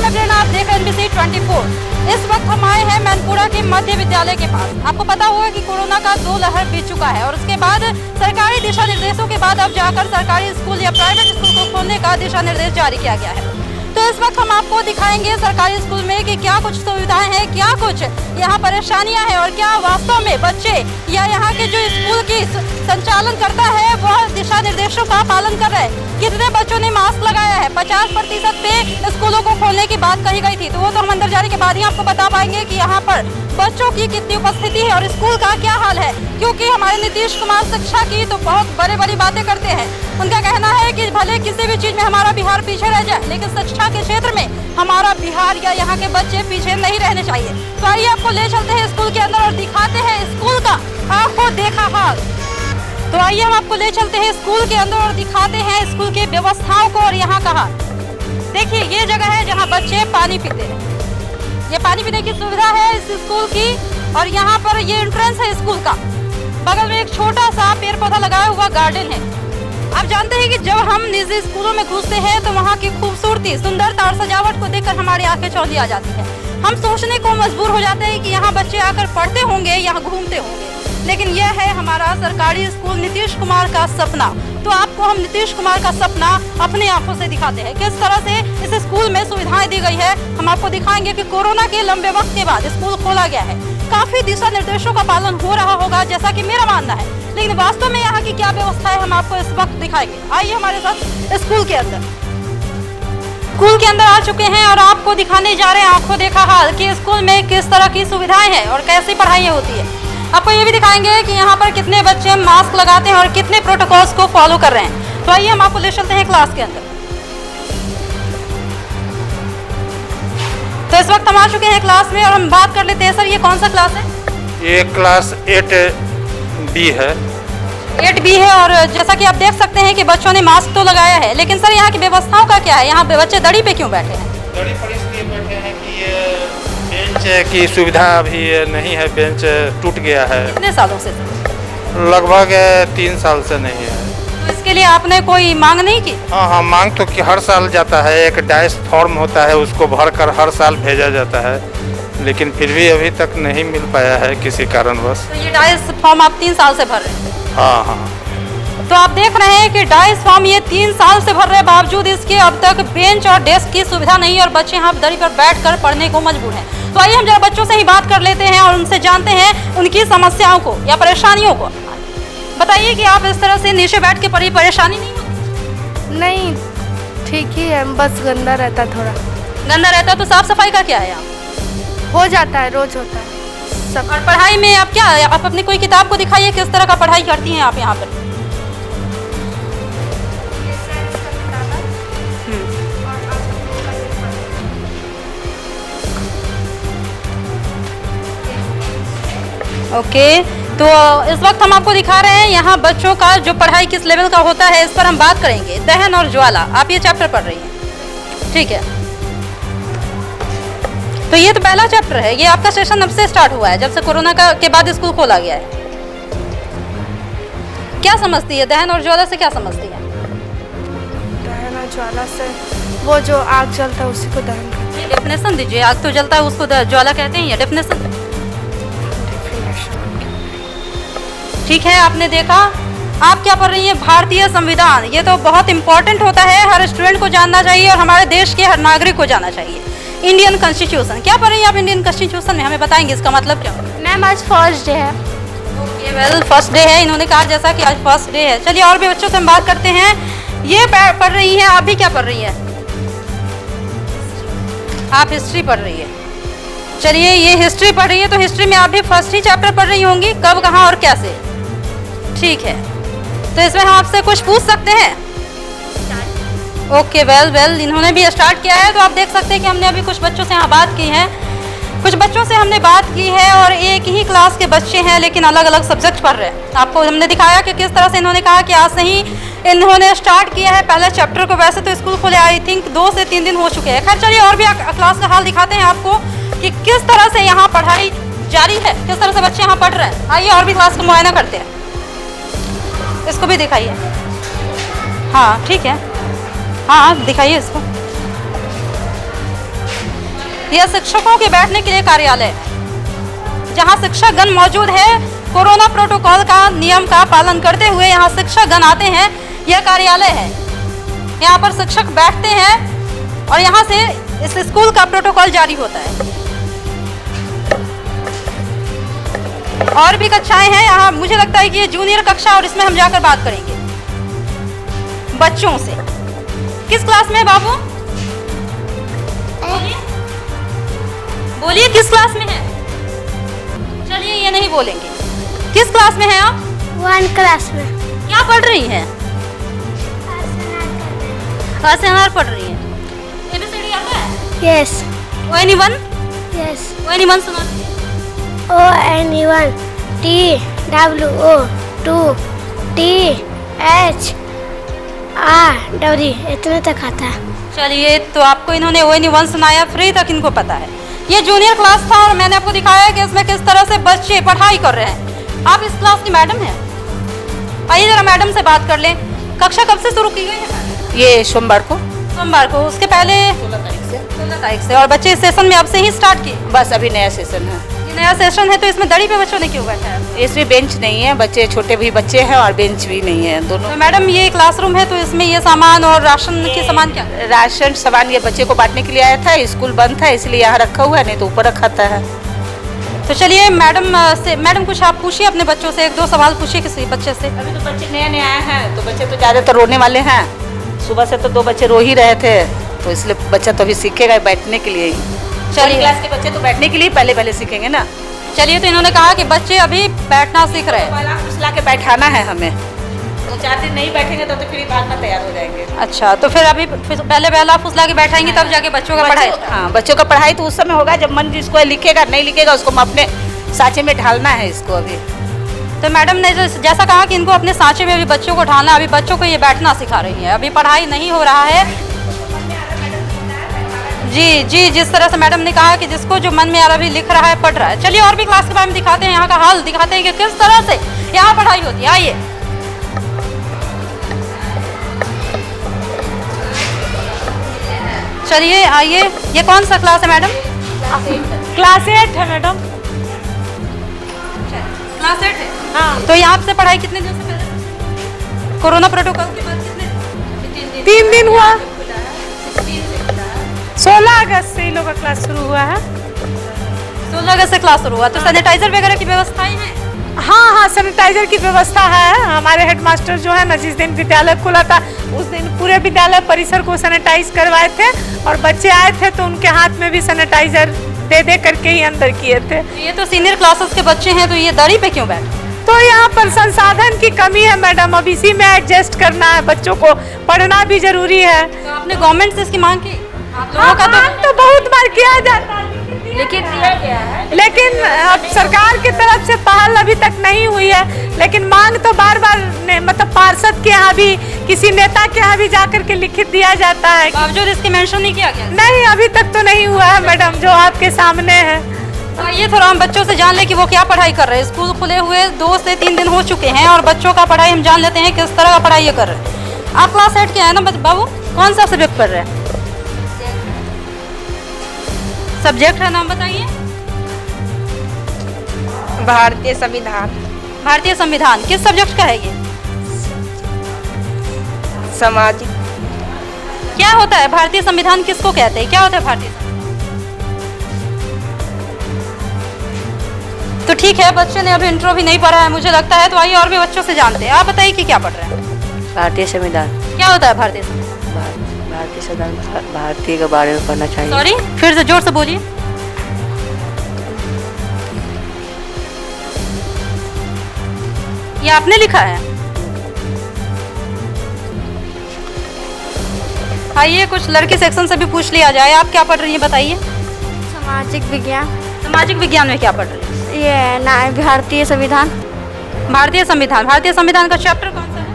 Everyone, आप देख रहे हैं NBC 24। इस वक्त हम आए हैं मैनपुरा के मध्य विद्यालय के पास। आपको पता होगा कि कोरोना का 2 लहर बीत चुका है और उसके बाद सरकारी दिशा निर्देशों के बाद अब जाकर सरकारी स्कूल या प्राइवेट स्कूल को खोलने का दिशा निर्देश जारी किया गया है। तो इस वक्त हम आपको दिखाएंगे सरकारी स्कूल में कि क्या कुछ सुविधाएं हैं, क्या कुछ यहाँ परेशानियां हैं और क्या वास्तव में बच्चे या यहाँ के जो स्कूल की संचालन करता है वह दिशा निर्देशों का पालन कर रहे हैं। कितने बच्चों ने मास्क लगाया है? 50% पे स्कूलों को खोलने की बात कही गई थी, तो वो तो हम अंदर जाने के बाद ही आपको बता पाएंगे कि यहाँ पर बच्चों की कितनी उपस्थिति है और स्कूल का क्या हाल है। क्योंकि हमारे नीतीश कुमार शिक्षा की तो बहुत बड़ी बातें करते हैं। उनका कहना है कि भले किसी भी चीज में हमारा बिहार पीछे रह जाए, लेकिन शिक्षा के क्षेत्र में हमारा बिहार या यहाँ के बच्चे पीछे नहीं रहने चाहिए। तो आइए आपको ले चलते हैं स्कूल के अंदर और दिखाते हैं स्कूल का आंखों देखा हाल। तो आइए हम आपको ले चलते हैं स्कूल के अंदर और दिखाते हैं स्कूल की व्यवस्थाओं को और यहाँ का हाल। देखिए, ये जगह है जहाँ बच्चे पानी पीते हैं। ये पानी पीने की सुविधा है इस स्कूल की और यहाँ पर ये एंट्रेंस है स्कूल का। बगल में एक छोटा सा पेड़ पौधा लगाया हुआ गार्डन है। आप जानते हैं कि जब हम निजी स्कूलों में घुसते हैं तो वहाँ की खूबसूरती, सुंदरता और सजावट को देखकर हमारी आंखें चौंधी आ जाती है। हम सोचने को मजबूर हो जाते हैं कि यहाँ बच्चे आकर पढ़ते होंगे, यहाँ घूमते होंगे, लेकिन यह है हमारा सरकारी स्कूल, नीतीश कुमार का सपना। तो आपको हम नीतीश कुमार का सपना अपने आंखों से दिखाते हैं। किस तरह से इस स्कूल में सुविधाएं दी गई है हम आपको दिखाएंगे कि कोरोना के लंबे वक्त के बाद स्कूल खोला गया है। काफी दिशा निर्देशों का पालन हो रहा होगा जैसा कि मेरा मानना है, लेकिन वास्तव में यहाँ की क्या व्यवस्था है हम आपको इस वक्त दिखाएंगे। आइए हमारे साथ स्कूल के अंदर। स्कूल के अंदर आ चुके हैं और आपको दिखाने जा रहे हैं आंखों देखा हाल कि स्कूल में किस तरह की सुविधाएं हैं और कैसी पढ़ाई होती है। आपको ये भी दिखाएंगे कि यहाँ पर कितने बच्चे मास्क लगाते हैं और कितने प्रोटोकॉल्स को फॉलो कर रहे हैं। तो आइए हम आपको ले चलते हैं क्लास के अंदर। तो इस वक्त हम आ चुके हैं क्लास में और हम बात कर लेते हैं। सर, ये कौन सा क्लास है? ये क्लास 8B है। 8B है और जैसा कि आप देख सकते हैं कि बच्चों ने मास्क तो लगाया है, लेकिन सर यहाँ की व्यवस्थाओं का क्या है? यहाँ पे बच्चे दड़ी पे क्यों बैठे हैं? दड़ी पर इसलिए बैठे हैं कि बेंच की सुविधा अभी नहीं है, बेंच टूट गया है। कितने सालों से? लगभग 3 साल से नहीं है। तो इसके लिए आपने कोई मांग नहीं की? हाँ, मांग तो कि हर साल जाता है, एक डाइस फॉर्म होता है, उसको भरकर हर साल भेजा जाता है, लेकिन फिर भी अभी तक नहीं मिल पाया है किसी कारणवश। तो ये डाइस फॉर्म आप 3 साल से भर रहे हैं? हाँ। तो आप देख रहे हैं कि डाइस फॉर्म ये 3 साल से भर रहे, बावजूद इसके अब तक बेंच और डेस्क की सुविधा नहीं है और बच्चे यहाँ दरी पर बैठकर पढ़ने को मजबूर हैं। तो आइए हम जरा बच्चों से ही बात कर लेते हैं और उनसे जानते हैं उनकी समस्याओं को या परेशानियों को। बताइए कि आप इस तरह से नीचे बैठ के पढ़ी, परेशानी नहीं होती? नहीं, ठीक ही है, बस गंदा रहता, थोड़ा गंदा रहता। तो साफ सफाई का क्या है यहाँ? हो जाता है, रोज होता है सब। और पढ़ाई में आप क्या, आप अपनी कोई किताब को दिखाइए, किस तरह का पढ़ाई करती हैं आप यहाँ पर? ओके, तो इस वक्त हम आपको दिखा रहे हैं यहाँ बच्चों का जो पढ़ाई किस लेवल का होता है, इस पर हम बात करेंगे। दहन और ज्वाला, आप ये चैप्टर पढ़ रही हैं, ठीक है? तो ये तो पहला चैप्टर है, ये आपका सेशन अब से स्टार्ट हुआ है, जब से कोरोना के बाद स्कूल खोला गया है। क्या समझती है दहन और ज्वाला से, क्या समझती है? दहन और ज्वाला से वो जो आग जलता है उसी को दहन कहते हैं। डेफिनेशन दीजिए, आग तो जलता है उसको ज्वाला कहते हैं, या डेफिनेशन? ठीक है, आपने देखा। आप क्या पढ़ रही हैं? भारतीय संविधान। ये तो बहुत इंपॉर्टेंट होता है, हर स्टूडेंट को जानना चाहिए और हमारे देश के हर नागरिक को जानना चाहिए। इंडियन कॉन्स्टिट्यूशन, क्या पढ़ रही हैं आप इंडियन कॉन्स्टिट्यूशन में? हमें बताएंगे इसका मतलब क्या? मैम, आज फर्स्ट डे है। ओके, वेल, फर्स्ट डे है, इन्होंने कहा जैसा कि आज फर्स्ट डे है। चलिए और भी बच्चों से हम बात करते हैं। ये पढ़ रही हैं, आप भी क्या पढ़ रही हैं? आप हिस्ट्री पढ़ रही है। चलिए, ये हिस्ट्री पढ़ रही है, तो हिस्ट्री में आप भी फर्स्ट ही चैप्टर पढ़ रही होंगी, कब, कहाँ और कैसे? ठीक है, तो इसमें हम आपसे कुछ पूछ सकते हैं? ओके, वेल, इन्होंने भी स्टार्ट किया है। तो आप देख सकते हैं कि हमने अभी कुछ बच्चों से यहाँ बात की है, कुछ बच्चों से हमने बात की है और एक ही क्लास के बच्चे हैं लेकिन अलग अलग सब्जेक्ट पढ़ रहे हैं। आपको हमने दिखाया कि किस तरह से इन्होंने कहा कि आज से ही इन्होंने स्टार्ट किया है पहले चैप्टर को। वैसे तो स्कूल खुले आई थिंक 2 से 3 दिन हो चुके हैं। खैर, चलिए और भी क्लास का हाल दिखाते हैं आपको कि किस तरह से यहाँ पढ़ाई जारी है, किस तरह से बच्चे यहाँ पढ़ रहे हैं। आइए और भी क्लास का मुआयना करते हैं, इसको भी दिखाइए। हाँ, ठीक है, हाँ दिखाइए इसको। यह शिक्षकों के बैठने के लिए कार्यालय है, जहां शिक्षकगण मौजूद है। कोरोना प्रोटोकॉल का नियम का पालन करते हुए यहाँ शिक्षकगण आते हैं। यह कार्यालय है, यहाँ पर शिक्षक बैठते हैं और यहाँ से इस स्कूल का प्रोटोकॉल जारी होता है। और भी कक्षाएं हैं यहाँ, मुझे लगता है कि ये जूनियर कक्षा और इसमें हम जाकर बात करेंगे बच्चों से। किस क्लास में है बाबू? बोलिए किस क्लास में है? चलिए ये नहीं बोलेंगे। किस क्लास में है आप? 1 क्लास में। क्या पढ़ रही हैं? ASNR पढ़ रही हैं। ABCD आता है? यस। ONE1? यस। ONE1 सुना दीजिए। ONE1 TWO 2 TH RW इतने तक आता है। चलिए तो आपको इन्होंने ONE1 सुनाया, 3 तक इनको पता है। ये जूनियर क्लास था और मैंने आपको दिखाया कि इसमें किस तरह से बच्चे पढ़ाई कर रहे हैं। आप इस क्लास की मैडम हैं, आइए जरा मैडम से बात कर लें। कक्षा कब से शुरू की गई है? ये सोमवार को। सोमवार को, उसके पहले 16 तारीख से। और बच्चे इस सेशन में अब से ही स्टार्ट किए? बस अभी नया सेशन है। ये नया सेशन है तो इसमें दड़ी पे बच्चों ने क्यों बैठा है? इसमें बेंच नहीं है, बच्चे छोटे भी बच्चे हैं और बेंच भी नहीं है दोनों। तो मैडम ये क्लासरूम है तो इसमें ये सामान और राशन के सामान क्या? राशन सामान ये बच्चे को बांटने के लिए आया था, स्कूल बंद था इसलिए यहाँ रखा हुआ है, नहीं तो ऊपर रखा था। तो चलिए मैडम कुछ आप पूछिए अपने बच्चों से, 1-2 सवाल पूछिए किसी बच्चे से। अभी तो बच्चे नए नए आए हैं तो बच्चे तो ज़्यादातर रोने वाले हैं। सुबह से तो 2 बच्चे रो ही रहे थे, तो इसलिए बच्चा तो अभी सीखेगा बैठने के लिए ही। चलिए क्लास के बच्चे तो बैठने के लिए पहले सीखेंगे ना। चलिए तो इन्होंने कहा कि बच्चे अभी बैठना सीख रहे हैं। फुसला के बैठाना है हमें, 2-4 दिन नहीं बैठेंगे तो फिर भागना तैयार हो जाएंगे। अच्छा, तो फिर अभी पहले फुसला के बैठाएंगे तब जाके बच्चों का पढ़ाई। हाँ, बच्चों का पढ़ाई तो उस समय होगा जब मन जिसको लिखेगा, नहीं लिखेगा उसको हम अपने सांचे में ढालना है इसको। अभी तो मैडम ने जैसा कहा कि इनको अपने सांचे में अभी बच्चों को ढालना, अभी बच्चों को ये बैठना सिखा रही है, अभी पढ़ाई नहीं हो रहा है। जी, जिस तरह से मैडम ने कहा कि जिसको जो मन में आ रहा अभी लिख रहा है, पढ़ रहा है। चलिए और भी क्लास के बारे में दिखाते हैं, यहाँ का हाल दिखाते हैं कि किस तरह से यहाँ पढ़ाई होती है। आइए चलिए आइए, ये कौन सा क्लास है मैडम? क्लास 8 है मैडम। क्लास 8 है। हाँ। तो यहाँ से पढ़ाई कितने दिन से पहले? कोरोना प्रोटोकॉल के बाद कितने दिन? 3 दिन हुआ। 16 16 अगस्त से इन लोगों का क्लास शुरू हुआ है। 16 अगस्त से क्लास शुरू हुआ। तो सैनिटाइजर वगैरह की व्यवस्थाएं हैं? हाँ, सैनिटाइजर की व्यवस्था है। हमारे हेडमास्टर जो है ना, जिस दिन विद्यालय खुला था उस दिन पूरे विद्यालय परिसर को सैनिटाइज करवाए थे और बच्चे आए थे तो उनके हाथ में भी सैनिटाइजर दे करके ही अंदर किए थे। ये तो सीनियर क्लासेस के बच्चे हैं, तो ये दरी पे क्यों बैठे? तो यहाँ पर संसाधन की कमी है मैडम, अब इसी में एडजस्ट करना है। बच्चों को पढ़ना भी जरूरी है। तो आपने गवर्नमेंट से इसकी मांग की? आप लोगों का तो बहुत बार किया जाता है लेकिन दिया गया है, लेकिन अब सरकार की तरफ से पहल अभी तक नहीं हुई है। लेकिन मांग तो बार मतलब पार्षद के यहाँ भी, किसी नेता के यहाँ भी जाकर के लिखित दिया जाता है। बावजूद इसके मेंशन नहीं किया गया? नहीं, अभी तक तो नहीं हुआ है मैडम, जो आपके सामने है। तो ये थोड़ा हम बच्चों से जान ले कि वो क्या पढ़ाई कर रहे हैं। स्कूल खुले हुए 2 से 3 दिन हो चुके हैं और बच्चों का पढ़ाई हम जान लेते हैं किस तरह का पढ़ाई ये कर रहे हैं। आप क्लास 8 के हैं ना बाबू? कौन सा सब्जेक्ट पढ़ रहे हैं? सब्जेक्ट है, नाम बताइए। भारतीय संविधान। भारतीय संविधान किस सब्जेक्ट का है ये? सामाजिक। क्या होता है भारतीय संविधान, किसको कहते हैं, क्या होता है भारतीय संविधान? तो ठीक है, बच्चे ने अभी इंट्रो भी नहीं पढ़ा है मुझे लगता है, तो आइए और भी बच्चों से जानते हैं। आप बताइए कि क्या पढ़ रहे हैं? भारतीय संविधान। क्या होता है भारतीय संविधान? भारतीय संविधान भारतीय के बारे में पढ़ना चाहिए। सॉरी, फिर से जोर से बोलिए। ये आपने लिखा है? आइए कुछ लड़के सेक्शन से भी पूछ लिया जाए। आप क्या पढ़ रही हैं बताइए? सामाजिक विज्ञान। सामाजिक विज्ञान में क्या पढ़ रही हैं? ये ना भारतीय संविधान। भारतीय संविधान। भारतीय संविधान का चैप्टर कौन सा है?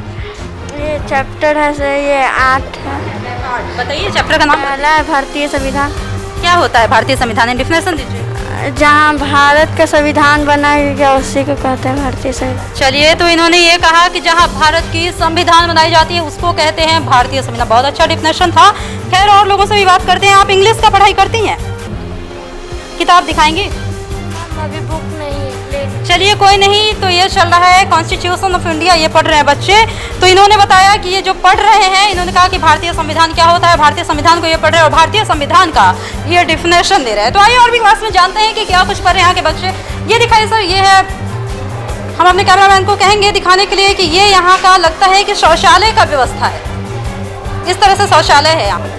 ये चैप्टर है से ये 8 है। बताइए चैप्टर का नाम। पहला है भारतीय संविधान। क्या होता है भारतीय संविधान, डेफिनेशन दीजिए। जहाँ भारत का संविधान बना गया उसी को कहते हैं भारतीय संविधान। चलिए, तो इन्होंने ये कहा कि जहाँ भारत की संविधान बनाई जाती है उसको कहते हैं भारतीय संविधान। बहुत अच्छा डेफिनेशन था। खैर और लोगों से भी बात करते हैं। आप इंग्लिश का पढ़ाई करती हैं? किताब दिखाएंगी? अभी बुक नहीं है। चलिए कोई नहीं, तो ये चल रहा है कॉन्स्टिट्यूशन ऑफ इंडिया, ये पढ़ रहे हैं बच्चे। तो इन्होंने बताया कि ये जो पढ़ रहे हैं, इन्होंने कहा कि भारतीय संविधान क्या होता है, भारतीय संविधान को ये पढ़ रहे हैं और भारतीय संविधान का ये डिफिनेशन दे रहे हैं। तो आइए और भी क्लास में जानते हैं कि क्या कुछ पढ़ रहे हैं यहाँ के बच्चे। ये दिखाइए सर, ये है, हम अपने कैमरामैन को कहेंगे दिखाने के लिए कि ये यहाँ का लगता है कि शौचालय का व्यवस्था है, इस तरह से शौचालय है यहाँ।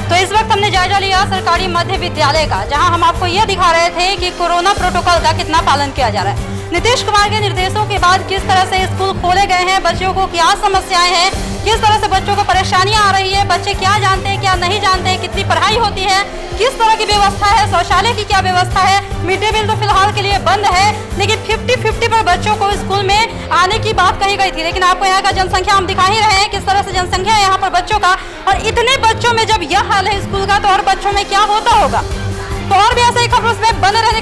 तो इस वक्त हमने जायजा लिया सरकारी मध्य विद्यालय का, जहां हम आपको यह दिखा रहे थे कि कोरोना प्रोटोकॉल का कितना पालन किया जा रहा है। नीतीश कुमार के निर्देशों के बाद किस तरह से स्कूल खोले गए हैं, बच्चों को क्या समस्याएं हैं, किस तरह से बच्चों को परेशानियां आ रही है, बच्चे क्या जानते हैं क्या नहीं जानते हैं, कितनी पढ़ाई होती है, किस तरह की व्यवस्था है, शौचालय की क्या व्यवस्था है। मिड डे मील तो फिलहाल के लिए बंद है, लेकिन 50-50 पर बच्चों को स्कूल में आने की बात कही गई थी। लेकिन आपको यहाँ का जनसंख्या हम दिखा ही रहे हैं, किस तरह से जनसंख्या है यहाँ पर बच्चों का। और इतने बच्चों में जब यह हाल है स्कूल का, तो और बच्चों में क्या होता होगा। तो और भी ऐसे ही खबरों में बने रहने